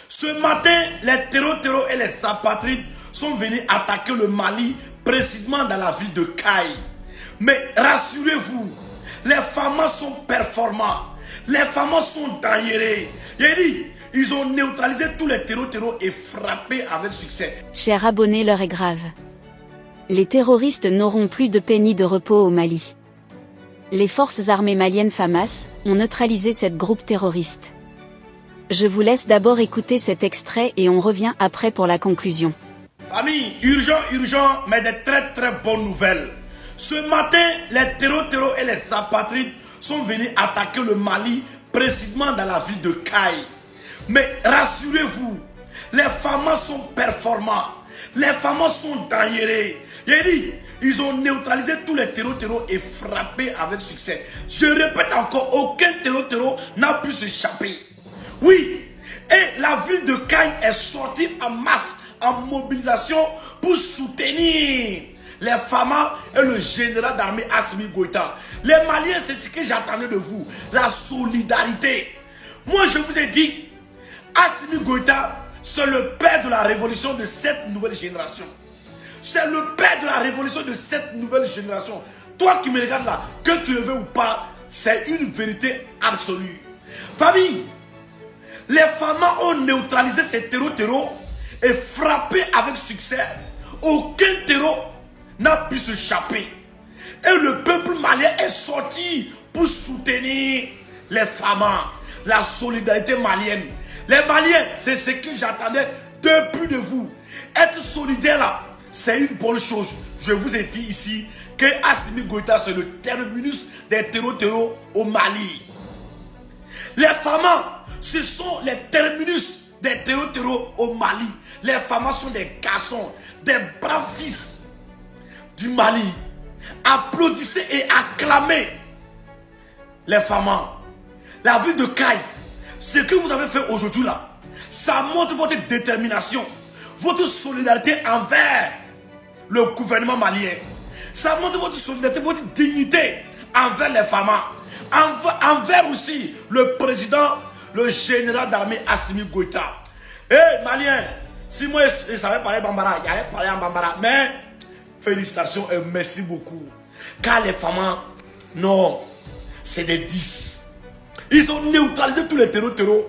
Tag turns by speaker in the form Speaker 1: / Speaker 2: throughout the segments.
Speaker 1: Ce matin, les terreaux et les apatrides sont venus attaquer le Mali, précisément dans la ville de Kayes. Mais rassurez-vous, les FAMAS sont performants, les FAMAS sont dangereux. Ils ont neutralisé tous les terreaux et frappé avec succès.
Speaker 2: Chers abonnés, l'heure est grave. Les terroristes n'auront plus de paix ni de repos au Mali. Les forces armées maliennes FAMAS ont neutralisé cette groupe terroriste. Je vous laisse d'abord écouter cet extrait et on revient après pour la conclusion.
Speaker 1: Amis, urgent, mais de très bonnes nouvelles. Ce matin, les terreaux et les apatrides sont venus attaquer le Mali, précisément dans la ville de Kayes. Mais rassurez-vous, les FAMAS sont performants, les FAMAS sont dangereux. Ils ont neutralisé tous les terreaux et frappé avec succès. Je répète encore, aucun terreau n'a pu s'échapper. Oui, et la ville de Kayes est sortie en masse, en mobilisation pour soutenir les FAMAS et le général d'armée Assimi Goïta. Les Maliens, c'est ce que j'attendais de vous, la solidarité. Moi, je vous ai dit, Assimi Goïta, c'est le père de la révolution de cette nouvelle génération. C'est le père de la révolution de cette nouvelle génération. Toi qui me regardes là, que tu le veux ou pas, c'est une vérité absolue. Famille, les FAMAS ont neutralisé ces terreaux et frappé avec succès. Aucun terreau n'a pu s'échapper. Et le peuple malien est sorti pour soutenir les FAMAS, la solidarité malienne. Les Maliens, c'est ce que j'attendais depuis de vous. Être solidaire là, c'est une bonne chose. Je vous ai dit ici que Assimi Goïta, c'est le terminus des terreaux au Mali. Les FAMAS, ce sont les terminus des terreaux au Mali. Les FAMAS sont des garçons, des braves fils du Mali. Applaudissez et acclamez les FAMAS. La ville de Kayes, ce que vous avez fait aujourd'hui là, ça montre votre détermination, votre solidarité envers le gouvernement malien. Ça montre votre solidarité, votre dignité envers les FAMAS, envers aussi le président, le général d'armée Assimi Goïta. Malien, si moi je savais parler Bambara, j'allais parler en Bambara. Mais félicitations et merci beaucoup. Car les FAMAS, non, c'est des 10. Ils ont neutralisé tous les terreaux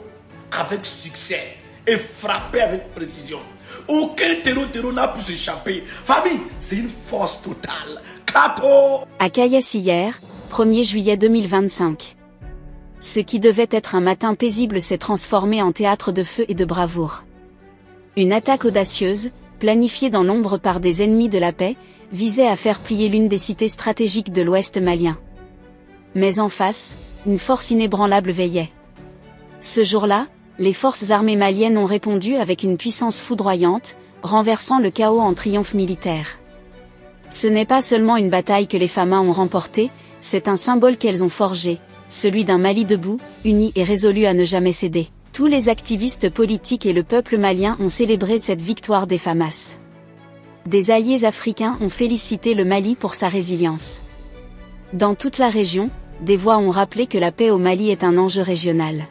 Speaker 1: avec succès et frappé avec précision. Aucun terreau n'a pu s'échapper. Famille, c'est une force totale. Kato!
Speaker 2: À Kayes hier, 1er juillet 2025. Ce qui devait être un matin paisible s'est transformé en théâtre de feu et de bravoure. Une attaque audacieuse, planifiée dans l'ombre par des ennemis de la paix, visait à faire plier l'une des cités stratégiques de l'Ouest malien. Mais en face, une force inébranlable veillait. Ce jour-là, les forces armées maliennes ont répondu avec une puissance foudroyante, renversant le chaos en triomphe militaire. Ce n'est pas seulement une bataille que les FAMAS ont remportée, c'est un symbole qu'elles ont forgé, celui d'un Mali debout, uni et résolu à ne jamais céder. Tous les activistes politiques et le peuple malien ont célébré cette victoire des FAMAS. Des alliés africains ont félicité le Mali pour sa résilience. Dans toute la région, des voix ont rappelé que la paix au Mali est un enjeu régional.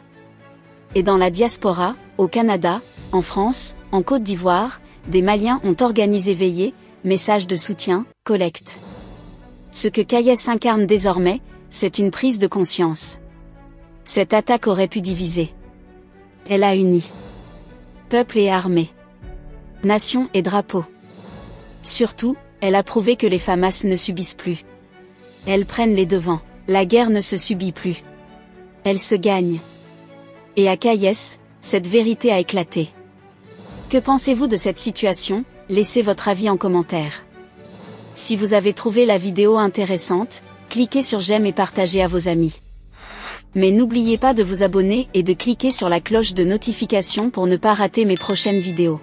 Speaker 2: Et dans la diaspora, au Canada, en France, en Côte d'Ivoire, des Maliens ont organisé veillées, messages de soutien, collecte. Ce que Kayes incarne désormais, c'est une prise de conscience. Cette attaque aurait pu diviser. Elle a uni. Peuple et armée. Nation et drapeau. Surtout, elle a prouvé que les FAMAS ne subissent plus. Elles prennent les devants. La guerre ne se subit plus. Elle se gagne. Et à Kayes, cette vérité a éclaté. Que pensez-vous de cette situation? Laissez votre avis en commentaire. Si vous avez trouvé la vidéo intéressante, cliquez sur j'aime et partagez à vos amis. Mais n'oubliez pas de vous abonner et de cliquer sur la cloche de notification pour ne pas rater mes prochaines vidéos.